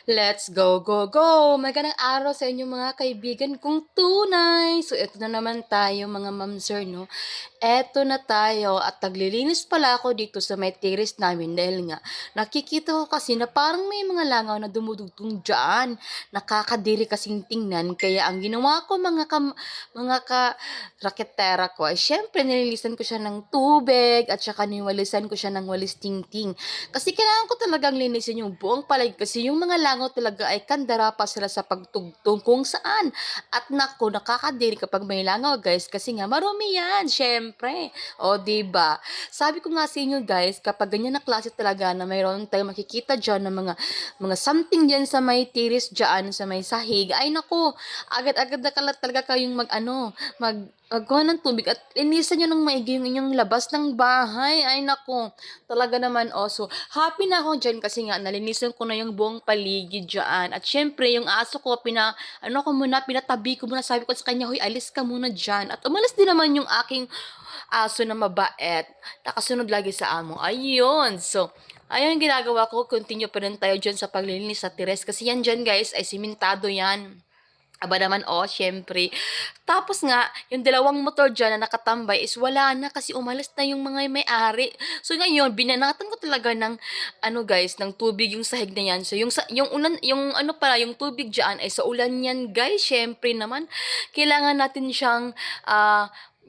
Let's go, go, go! Magandang araw sa inyo mga kaibigan kong tunay. So, eto na naman tayo mga ma'am sir, no? Eto na tayo at naglilinis pala ako dito sa may terrace namin dahil nga nakikita ko kasi na parang may mga langaw na dumudugtong dyan. Nakakadiri kasing tingnan. Kaya ang ginawa ko mga raketera ko ay syempre nililisan ko siya ng tubig at saka niwalisan ko siya ng walis tingting. Kasi kailangan ko talagang linisin yung buong paligid kasi yung mga langaw talaga ay kandara pa sila sa pagtugtong kung saan. At naku, nakakadiri kapag may langaw guys kasi nga marumi yan, syempre. O, diba? Sabi ko nga sa inyo guys, kapag ganyan na klase talaga na mayroon tayong makikita dyan ng mga something dyan sa may tiris dyan, sa may sahig, ay naku, agad-agad na talaga kayong magkuha ng tubig at linisan nyo ng maigi yung inyong labas ng bahay. Ay naku, talaga naman so happy na ako dyan kasi nga nalinisan ko na yung buong paligid dyan. At syempre, yung aso ko, pinatabi ko muna, sabi ko sa kanya, huy, alis ka muna dyan. At umalis din naman yung aking aso na mabait. Nakasunod lagi sa amo. Ayun. So, ayun yung ginagawa ko. Continue pa rin tayo dyan sa paglilinis sa tires. Kasi yan dyan guys, ay simentado yan. Aba naman, syempre. Tapos nga, yung dalawang motor dyan na nakatambay is wala na kasi umalis na yung mga may-ari. So ngayon, binanatan ko talaga ng, guys, ng tubig yung sahig na yan. So yung tubig dyan ay sa ulan yan, guys. Syempre naman, kailangan natin siyang,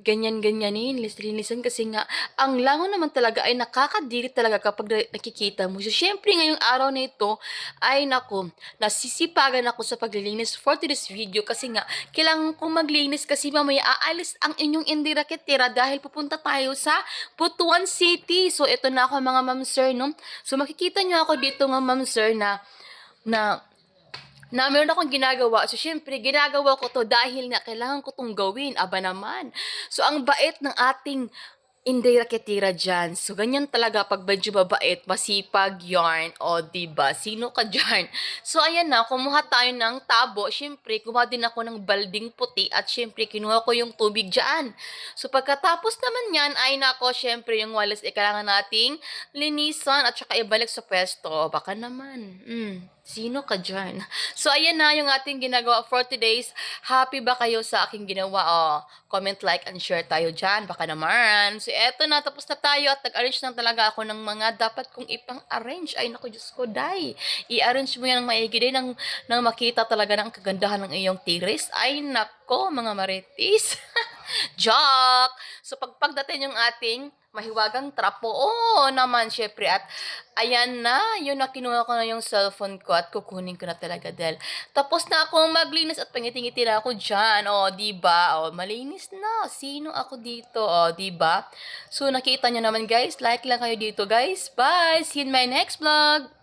ganyan-ganyanin, linisan kasi nga, ang langaw naman talaga ay nakakadiri talaga kapag nakikita mo. So, syempre, ngayong araw na ito, ay naku, nasisipagan ako sa paglilinis for today's video kasi nga, kailangan kong maglinis kasi mamaya aalis ang inyong Indira Kitira dahil pupunta tayo sa Butuan City. So, ito na ako mga ma'am sir, no? So, makikita nyo ako dito nga ma'am sir na meron akong ginagawa. So, syempre, ginagawa ko to dahil nga kailangan ko tong gawin. Aba naman. So, ang bait ng ating Indira Kitira dyan. So, ganyan talaga pag medyo mabait, masipag, yarn. O, diba? Sino ka dyan? So, ayan na. Kumuha tayo ng tabo. Syempre, kumuha din ako ng balding puti. At syempre, kinuha ko yung tubig dyan. So, pagkatapos naman yan, ay nako, syempre, yung walis ay kailangan nating linisan at saka ibalik sa pwesto. Baka naman. Sino ka dyan? So, ayan na yung ating ginagawa for today's. Happy ba kayo sa aking ginawa? Comment, like, and share tayo dyan. Baka naman. So, eto na. Tapos na tayo at nag-arrange na talaga ako ng mga dapat kong ipang-arrange. Ay, naku, Diyos ko, day. I-arrange mo yan ng maigi din nang makita talaga ng kagandahan ng iyong tiris. Ay, nako, mga maritis. Joke! So, pagdating yung ating mahiwagang trapo, naman, syempre. At, ayan na, yun na, kinuha ko na yung cellphone ko at kukunin ko na talaga dahil tapos na akong maglinis at pangiti-ngiti na ako dyan. Diba? Malinis na. Sino ako dito? Diba? So, nakita nyo naman, guys. Like lang kayo dito, guys. Bye! See you in my next vlog!